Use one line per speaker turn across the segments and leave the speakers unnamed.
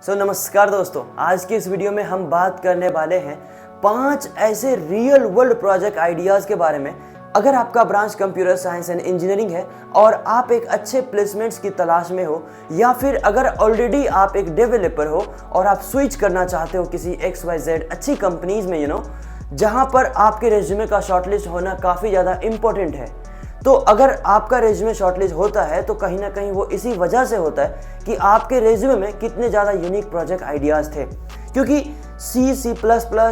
नमस्कार दोस्तों, आज की इस वीडियो में हम बात करने वाले हैं 5 ऐसे रियल वर्ल्ड प्रोजेक्ट आइडियाज़ के बारे में। अगर आपका branch computer science and engineering है और आप एक अच्छे प्लेसमेंट्स की तलाश में हो, या फिर अगर ऑलरेडी आप एक डेवलपर हो और आप स्विच करना चाहते हो किसी XYZ अच्छी कंपनीज में जहां पर आपके रेज्यूमे का शॉर्टलिस्ट होना काफ़ी ज़्यादा इम्पोर्टेंट है। तो अगर आपका रेज्यूमे शॉर्टलिस्ट होता है तो कहीं ना कहीं वो इसी वजह से होता है कि आपके रेज्यूमे में कितने ज़्यादा यूनिक प्रोजेक्ट आइडियाज़ थे। क्योंकि C++,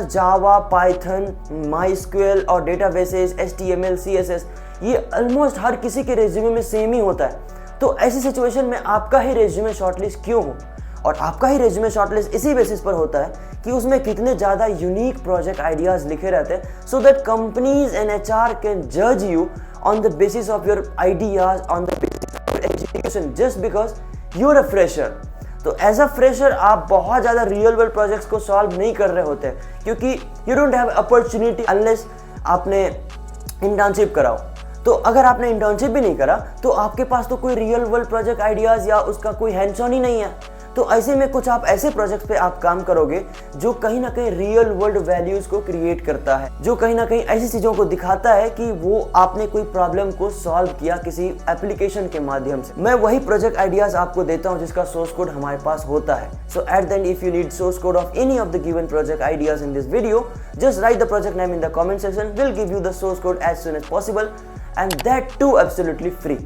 जावा, पाइथन, MySQL और डेटाबेसेस, HTML, CSS ये ऑलमोस्ट हर किसी के रेज्यूमे में सेम ही होता है। तो ऐसी सिचुएशन में आपका ही रेज्यूमे शॉर्टलिस्ट क्यों हो, और आपका ही रेज्यूमे शॉर्टलिस्ट इसी बेसिस पर होता है कि उसमें कितने ज़्यादा यूनिक प्रोजेक्ट आइडियाज़ लिखे रहते हैं, so that companies and HR can जज you on the basis of your ideas, on the basis of your education, just because you're a fresher। तो एज अ फ्रेशर आप बहुत ज़्यादा रियल वर्ल्ड प्रोजेक्ट्स को solve नहीं कर रहे होते, क्योंकि you don't have opportunity unless आपने इंटर्नशिप कराओ। तो अगर आपने इंटर्नशिप भी नहीं करा तो आपके पास तो कोई रियल वर्ल्ड प्रोजेक्ट आइडियाज़ या उसका कोई हैंड्स ऑन ही नहीं है। तो ऐसे में कुछ आप ऐसे प्रोजेक्ट्स पे आप काम करोगे जो कहीं ना कहीं रियल वर्ल्ड वैल्यूज को क्रिएट करता है, जो कहीं ना कहीं ऐसी चीज़ों को दिखाता है कि वो आपने कोई प्रॉब्लम को सॉल्व किया किसी एप्लीकेशन के माध्यम से। मैं वही प्रोजेक्ट आइडियाज आपको देता हूँ जिसका सोर्स कोड हमारे पास होता है। So at the end if you need source code of any of the given project ideas in this video, just write the project name in the comment section, will give you the source code as soon as possible, and that too absolutely free.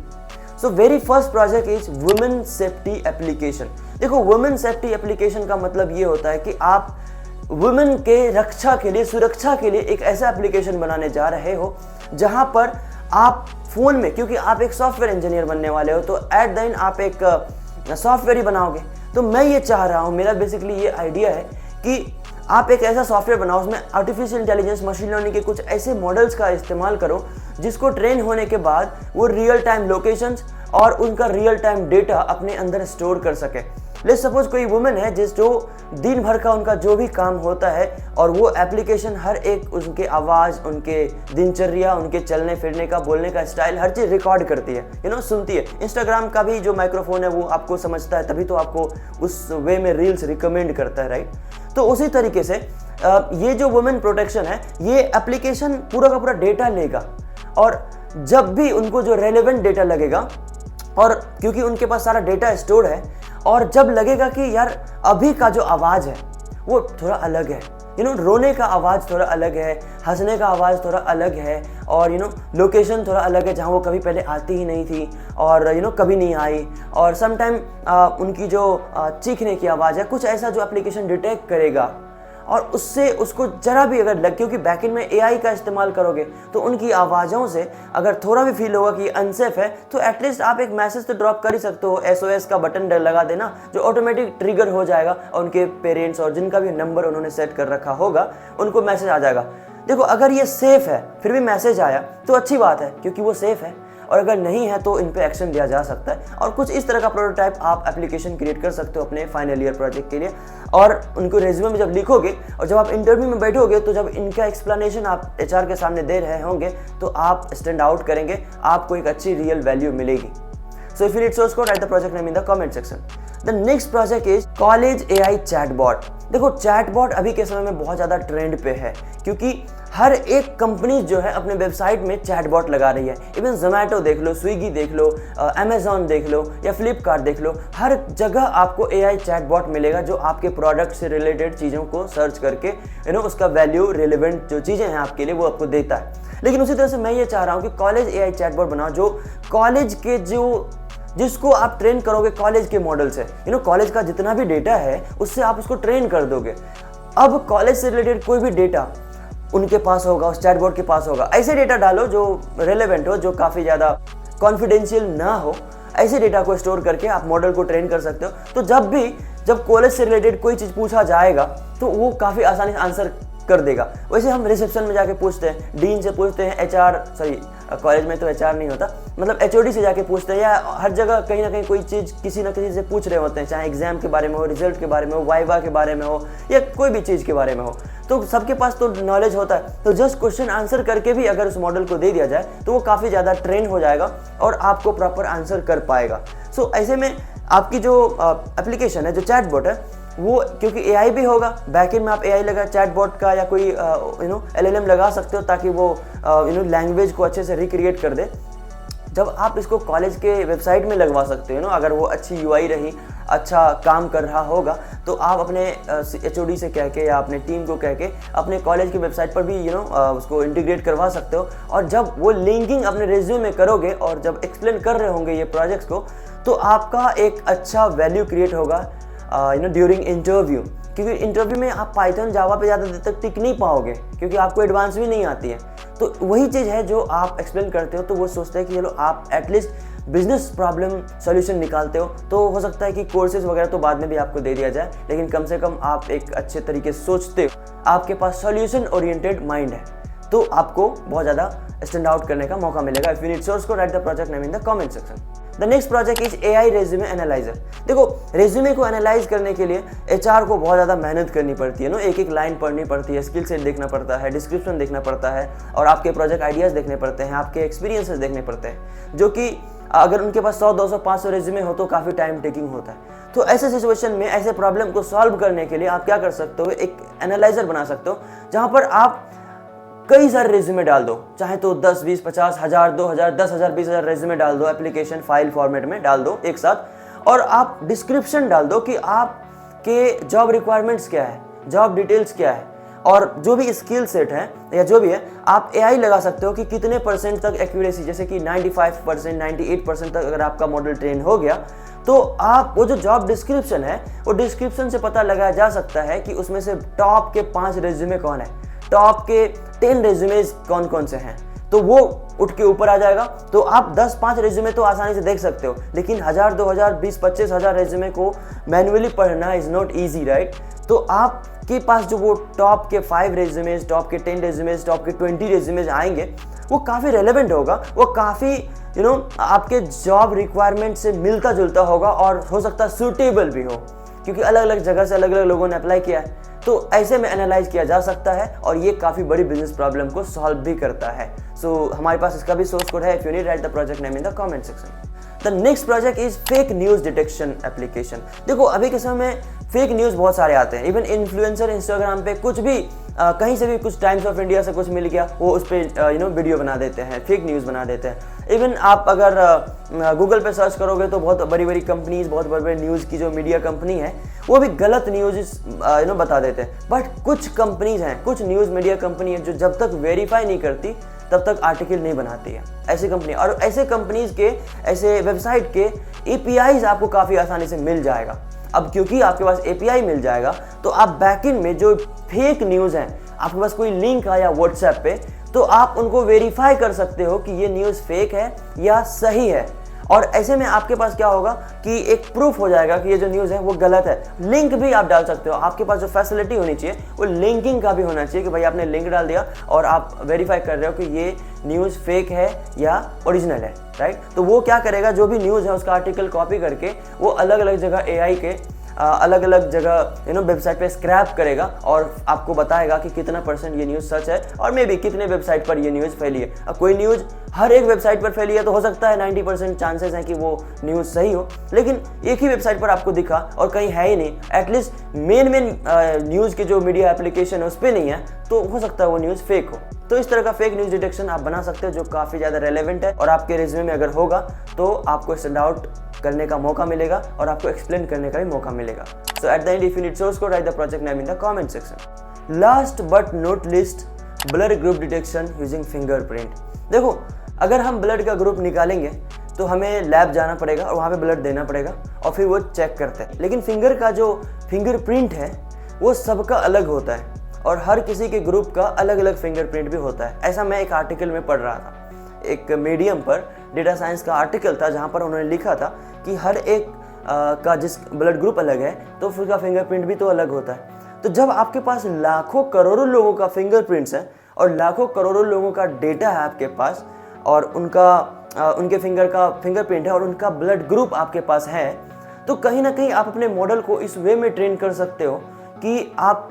So very first project is women safety application. देखो, women safety application का मतलब ये होता है कि आप women के रक्षा के लिए, सुरक्षा के लिए एक ऐसा एप्लीकेशन बनाने जा रहे हो जहां पर आप फोन में, क्योंकि आप एक सॉफ्टवेयर इंजीनियर बनने वाले हो, तो एट द एंड आप एक सॉफ्टवेयर ही बनाओगे। तो मैं ये चाह रहा हूँ, मेरा बेसिकली ये आइडिया है कि आप एक ऐसा सॉफ्टवेयर बनाओ उसमें आर्टिफिशियल इंटेलिजेंस, मशीन लर्निंग के कुछ ऐसे मॉडल्स का इस्तेमाल करो जिसको ट्रेन होने के बाद वो रियल टाइम लोकेशंस और उनका रियल टाइम डेटा अपने अंदर स्टोर कर सके। लेट्स सपोज कोई वुमेन है जो दिन भर का उनका जो भी काम होता है और वो एप्लीकेशन हर एक उनके आवाज़, उनके दिनचर्या, उनके चलने फिरने का, बोलने का स्टाइल, हर चीज़ रिकॉर्ड करती है, सुनती है। इंस्टाग्राम का भी जो माइक्रोफोन है वो आपको समझता है, तभी तो आपको उस वे में रील्स रिकमेंड करता है, राइट। तो उसी तरीके से ये जो वुमेन प्रोटेक्शन है, ये एप्लीकेशन पूरा का पूरा डेटा लेगा, और जब भी उनको जो रेलेवेंट डेटा लगेगा, और क्योंकि उनके पास सारा डेटा स्टोर है, और जब लगेगा कि यार अभी का जो आवाज़ है वो थोड़ा अलग है, रोने का आवाज़ थोड़ा अलग है, हंसने का आवाज़ थोड़ा अलग है, और लोकेशन थोड़ा अलग है जहाँ वो कभी पहले आती ही नहीं थी और कभी नहीं आई, और समटाइम उनकी जो चीखने की आवाज़ है, कुछ ऐसा जो एप्लीकेशन डिटेक्ट करेगा, और उससे उसको जरा भी अगर लग, क्योंकि बैकएंड में AI का इस्तेमाल करोगे तो उनकी आवाज़ों से अगर थोड़ा भी फील होगा कि अनसेफ है, तो एटलीस्ट आप एक मैसेज तो ड्रॉप कर ही सकते हो। SOS का बटन लगा देना जो ऑटोमेटिक ट्रिगर हो जाएगा, और उनके पेरेंट्स और जिनका भी नंबर उन्होंने सेट कर रखा होगा उनको मैसेज आ जाएगा। देखो, अगर ये सेफ़ है फिर भी मैसेज आया तो अच्छी बात है, क्योंकि वो सेफ़ है, और अगर नहीं है तो इन पे एक्शन लिया जा सकता है। और कुछ इस तरह का प्रोटोटाइप आप एप्लीकेशन क्रिएट कर सकते हो अपने फाइनल ईयर प्रोजेक्ट के लिए, और उनको रेज्यूमे में जब लिखोगे और जब आप इंटरव्यू में बैठोगे तो जब इनका एक्सप्लेनेशन आप HR के सामने दे रहे होंगे तो आप स्टैंड आउट करेंगे, आपको एक अच्छी रियल वैल्यू मिलेगी। So if you need source code, write the project name in the comment section. The next project is College AI Chatbot। देखो, चैटबॉट अभी के समय में बहुत ज़्यादा ट्रेंड पे है, क्योंकि हर एक कंपनी जो है अपने वेबसाइट में चैटबॉट लगा रही है। इवन जोमेटो देख लो, स्विगी देख लो, अमेजॉन देख लो, या फ्लिपकार्ट देख लो, हर जगह आपको AI चैटबॉट मिलेगा जो आपके प्रोडक्ट से रिलेटेड चीज़ों को सर्च करके उसका वैल्यू, रिलेवेंट जो चीज़ें हैं आपके लिए वो आपको देता है। लेकिन उसी तरह से मैं ये चाह रहा हूँ कि कॉलेज AI चैटबॉट बनाओ जो कॉलेज के जिसको आप ट्रेन करोगे कॉलेज के मॉडल से। कॉलेज का जितना भी डेटा है उससे आप उसको ट्रेन कर दोगे। अब कॉलेज से रिलेटेड कोई भी डेटा उनके पास होगा, उस चैटबॉट के पास होगा। ऐसे डेटा डालो जो रेलेवेंट हो, जो काफ़ी ज़्यादा कॉन्फिडेंशियल ना हो, ऐसे डेटा को स्टोर करके आप मॉडल को ट्रेन कर सकते हो। तो जब कॉलेज से रिलेटेड कोई चीज़ पूछा जाएगा तो वो काफ़ी आसानी से आंसर कर देगा। वैसे हम रिसेप्शन में जाके पूछते हैं, डीन से पूछते हैं, कॉलेज में तो HR नहीं होता, मतलब HOD से जाके पूछते हैं, या हर जगह कहीं ना कहीं कोई चीज़ किसी ना किसी से पूछ रहे होते हैं, चाहे एग्जाम के बारे में हो, रिजल्ट के बारे में हो, वाइवा के बारे में हो, या कोई भी चीज़ के बारे में हो। तो सबके पास तो नॉलेज होता है, तो जस्ट क्वेश्चन आंसर करके भी अगर उस मॉडल को दे दिया जाए तो वो काफ़ी ज़्यादा ट्रेन हो जाएगा और आपको प्रॉपर आंसर कर पाएगा। सो ऐसे में आपकी जो एप्लीकेशन है, जो चैटबॉट है, वो क्योंकि एआई भी होगा, बैकएंड में आप एआई लगा चैटबॉट का या कोई एलएलएम लगा सकते हो ताकि वो लैंग्वेज को अच्छे से रिक्रिएट कर दे। जब आप इसको कॉलेज के वेबसाइट में लगवा सकते हो अगर वो अच्छी यूआई रही, अच्छा काम कर रहा होगा, तो आप अपने एचओडी से कह के या अपने टीम को कह के अपने कॉलेज की वेबसाइट पर भी उसको इंटीग्रेट करवा सकते हो। और जब वो लिंकिंग अपने रिज्यूम में करोगे और जब एक्सप्लेन कर रहे होंगे ये प्रोजेक्ट्स को, तो आपका एक अच्छा वैल्यू क्रिएट होगा ड्यूरिंग इंटरव्यू। क्योंकि इंटरव्यू में आप पाइथन जावा पे ज़्यादा देर तक टिक नहीं पाओगे क्योंकि आपको एडवांस भी नहीं आती है। तो वही चीज़ है जो आप एक्सप्लेन करते हो, तो वो सोचते हैं कि चलो आप एटलीस्ट बिजनेस प्रॉब्लम सॉल्यूशन निकालते हो। तो हो सकता है कि कोर्सेज वगैरह तो बाद में भी आपको दे दिया जाए, लेकिन कम से कम आप एक अच्छे तरीके से सोचते हो, आपके पास सॉल्यूशन ओरिएंटेड माइंड है, तो आपको बहुत ज़्यादा स्टैंड आउट करने का मौका मिलेगा। If you need source code, write the project name in the comment section. The next project is AI resume analyser. देखो, रेज्यूमे को एनालाइज करने के लिए एचआर को बहुत ज़्यादा मेहनत करनी पड़ती है एक एक लाइन पढ़नी पड़ती है, स्किल सेट देखना पड़ता है, डिस्क्रिप्शन देखना पड़ता है, और आपके प्रोजेक्ट आइडियाज़ देखने पड़ते हैं, आपके एक्सपीरियंसेस देखने पड़ते हैं, जो कि अगर उनके पास 100, 200, 500 रेज्यूमे हो तो काफ़ी टाइम टेकिंग होता है। तो ऐसे सिचुएशन में, ऐसे प्रॉब्लम को सॉल्व करने के लिए आप क्या कर सकते हो, एक एनालाइजर बना सकते हो जहाँ पर आप कई सारे रेज्यूमे डाल दो, चाहे तो 10, 20, 50, 1000, 2000, 10,000, 20,000 रेज्यूमे डाल दो, एप्लीकेशन फाइल फॉर्मेट में डाल दो एक साथ, और आप डिस्क्रिप्शन डाल दो कि आपके जॉब रिक्वायरमेंट्स क्या है, जॉब डिटेल्स क्या है, और जो भी स्किल सेट है या जो भी है, आप एआई लगा सकते हो कि कितने % तक एक्यूरेसी, जैसे कि 95%, 98% तक अगर आपका मॉडल ट्रेन हो गया, तो आप वो जो जॉब डिस्क्रिप्शन है, वो डिस्क्रिप्शन से पता लगाया जा सकता है कि उसमें से टॉप के 5 रेज्यूमे कौन है, टॉप के 10 रेज्यूमेज कौन कौन से हैं, तो वो उठ के ऊपर आ जाएगा। तो आप 10-5 रेज्यूमे तो आसानी से देख सकते हो, लेकिन 1000, 2000, 20, 25,000 रेज्यूमे को मैन्युअली पढ़ना इज नॉट इजी, राइट। तो आपके पास जो वो टॉप के 5 रेज्यूमेज, टॉप के 10 रेज्यूमेज, टॉप के 20 रेज्यूमेज आएंगे, वो काफ़ी रेलेवेंट होगा, वो काफ़ी आपके जॉब रिक्वायरमेंट से मिलता जुलता होगा, और हो सकता है सूटेबल भी हो, क्योंकि अलग अलग जगह से अलग अलग लोगों ने अप्लाई किया है। तो ऐसे में एनालाइज किया जा सकता है, और ये काफ़ी बड़ी बिजनेस प्रॉब्लम को सॉल्व भी करता है। सो हमारे पास इसका भी सोर्स कोड है। If you need, right the project name in the comment section. The next project is fake news detection application. देखो, अभी के समय में फेक न्यूज़ बहुत सारे आते हैं, इवन इन्फ्लुएंसर इंस्टाग्राम पे कुछ भी कहीं से भी कुछ टाइम्स ऑफ इंडिया से कुछ मिल गया, वो उस पर वीडियो बना देते हैं, फेक न्यूज़ बना देते हैं। इवन आप अगर गूगल पे सर्च करोगे तो बहुत बड़ी बड़ी कंपनीज, बहुत बड़े बड़े न्यूज़ की जो मीडिया कंपनी है, वो भी गलत न्यूज़ बता देते हैं। बट कुछ कंपनीज हैं, कुछ न्यूज़ मीडिया कंपनी है जो जब तक वेरीफाई नहीं करती तब तक आर्टिकल नहीं बनाती है, ऐसी कंपनी। और ऐसे कंपनीज के, ऐसे वेबसाइट के APIs आपको काफ़ी आसानी से मिल जाएगा। अब क्योंकि आपके पास API मिल जाएगा, तो आप बैकएंड में जो फेक न्यूज़ हैं, आपके पास कोई लिंक आया व्हाट्सएप पे, तो आप उनको वेरीफाई कर सकते हो कि ये न्यूज़ फेक है या सही है। और ऐसे में आपके पास क्या होगा कि एक प्रूफ हो जाएगा कि ये जो न्यूज़ है वो गलत है। लिंक भी आप डाल सकते हो, आपके पास जो फैसिलिटी होनी चाहिए वो लिंकिंग का भी होना चाहिए कि भाई आपने लिंक डाल दिया और आप वेरीफाई कर रहे हो कि ये न्यूज़ फेक है या ओरिजिनल है, राइट। तो वो क्या करेगा, जो भी न्यूज़ है उसका आर्टिकल कॉपी करके वो अलग अलग जगह AI के अलग अलग जगह वेबसाइट पे स्क्रैप करेगा, और आपको बताएगा कि कितना % ये न्यूज़ सच है, और मे बी कितने वेबसाइट पर ये न्यूज़ फैली है। अब कोई न्यूज़ हर एक वेबसाइट पर फैली है तो हो सकता है 90% चांसेस हैं कि वो न्यूज़ सही हो, लेकिन एक ही वेबसाइट पर आपको दिखा और कहीं है ही नहीं, एटलीस्ट मेन न्यूज़ के जो मीडिया एप्लीकेशन है उस पर नहीं है, तो हो सकता है वो न्यूज़ फेक हो। तो इस तरह का फेक न्यूज़ डिटेक्शन आप बना सकते हो जो काफ़ी ज़्यादा रेलेवेंट है, और आपके रिज्यूमे में अगर होगा तो आपको स्टैंड आउट करने का मौका मिलेगा और आपको एक्सप्लेन करने का भी मौका मिलेगा। So at the end, if you need source code, write the project name in the comment section. Last but not least, blood group detection using fingerprint. देखो, अगर हम ब्लड का ग्रुप निकालेंगे तो हमें लैब जाना पड़ेगा और वहाँ पे ब्लड देना पड़ेगा और फिर वो चेक करते हैं, लेकिन फिंगर का जो फिंगरप्रिंट है वो सबका अलग होता है, और हर किसी के ग्रुप का अलग अलग फिंगरप्रिंट भी होता है। ऐसा मैं एक आर्टिकल में पढ़ रहा था, एक मीडियम पर डेटा साइंस का आर्टिकल था, जहाँ पर उन्होंने लिखा था कि हर एक का जिस ब्लड ग्रुप अलग है तो उसका फिंगरप्रिंट भी तो अलग होता है। तो जब आपके पास लाखों करोड़ों लोगों का फिंगरप्रिंट्स है और लाखों करोड़ों लोगों का डेटा है आपके पास, और उनके फिंगरप्रिंट है और उनका ब्लड ग्रुप आपके पास है, तो कहीं ना कहीं आप अपने मॉडल को इस वे में ट्रेन कर सकते हो कि आप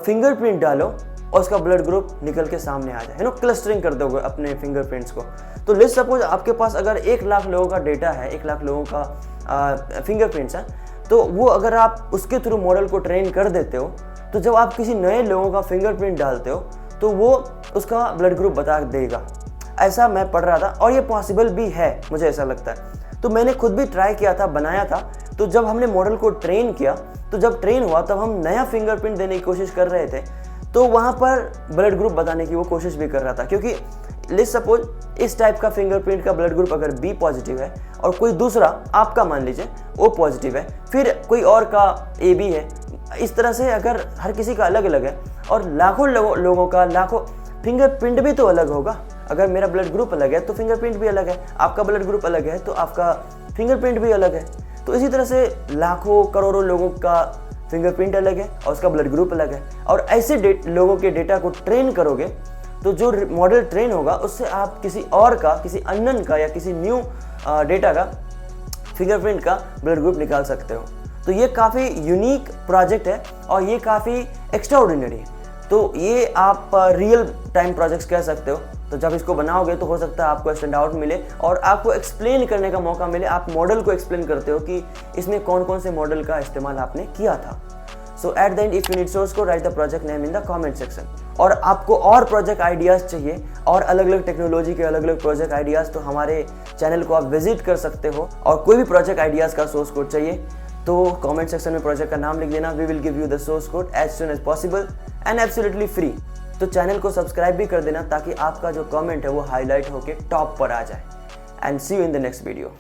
फिंगरप्रिंट डालो और उसका ब्लड ग्रुप निकल के सामने आ जाए, क्लस्टरिंग कर दोगे अपने फिंगरप्रिंट्स को। तो लेट्स सपोज आपके पास अगर 1 लाख लोगों का डेटा है, 1 लाख लोगों का फिंगरप्रिंट्स है, तो वो अगर आप उसके थ्रू मॉडल को ट्रेन कर देते हो, तो जब आप किसी नए लोगों का फिंगरप्रिंट डालते हो तो वो उसका ब्लड ग्रुप बता देगा। ऐसा मैं पढ़ रहा था और ये पॉसिबल भी है, मुझे ऐसा लगता है। तो मैंने खुद भी ट्राई किया था, बनाया था। तो जब हमने मॉडल को ट्रेन किया, तो जब ट्रेन हुआ तब हम नया फिंगरप्रिंट देने की कोशिश कर रहे थे, तो वहाँ पर ब्लड ग्रुप बताने की वो कोशिश भी कर रहा था। क्योंकि लेट्स सपोज इस टाइप का फिंगरप्रिंट का ब्लड ग्रुप अगर बी पॉजिटिव है और कोई दूसरा आपका मान लीजिए ओ पॉजिटिव है, फिर कोई और का ए बी है, इस तरह से अगर हर किसी का अलग अलग है और लाखों लोगों का लाखों फिंगरप्रिंट भी तो अलग होगा। अगर मेरा ब्लड ग्रुप अलग है तो फिंगरप्रिंट भी अलग है, आपका ब्लड ग्रुप अलग है तो आपका फिंगरप्रिंट भी अलग है। तो इसी तरह से लाखों करोड़ों लोगों का फिंगरप्रिंट अलग है और उसका ब्लड ग्रुप अलग है। और ऐसे लोगों के डेटा को ट्रेन करोगे तो जो मॉडल ट्रेन होगा उससे आप किसी और का, किसी अननोन का या किसी न्यू डेटा का फिंगरप्रिंट का ब्लड ग्रुप निकाल सकते हो। तो ये काफ़ी यूनिक प्रोजेक्ट है और ये काफ़ी एक्स्ट्राऑर्डिनरी है। तो ये आप रियल टाइम प्रोजेक्ट्स कह सकते हो। तो जब इसको बनाओगे तो हो सकता है आपको स्टैंड आउट मिले और आपको एक्सप्लेन करने का मौका मिले। आप मॉडल को एक्सप्लेन करते हो कि इसमें कौन कौन से मॉडल का इस्तेमाल आपने किया था। So at the end if you need source code, write the project name in the comment section. और आपको और प्रोजेक्ट आइडियाज़ चाहिए और अलग अलग टेक्नोलॉजी के अलग अलग प्रोजेक्ट आइडियाज़, तो हमारे चैनल को आप विजिट कर सकते हो। और कोई भी प्रोजेक्ट आइडियाज़ का सोर्स कोड चाहिए तो कमेंट सेक्शन में प्रोजेक्ट का नाम लिख देना। We will give you the source code as soon as possible and absolutely free. तो चैनल को सब्सक्राइब भी कर देना ताकि आपका जो कमेंट है वो हाईलाइट होके टॉप पर आ जाए। And see you in the next video.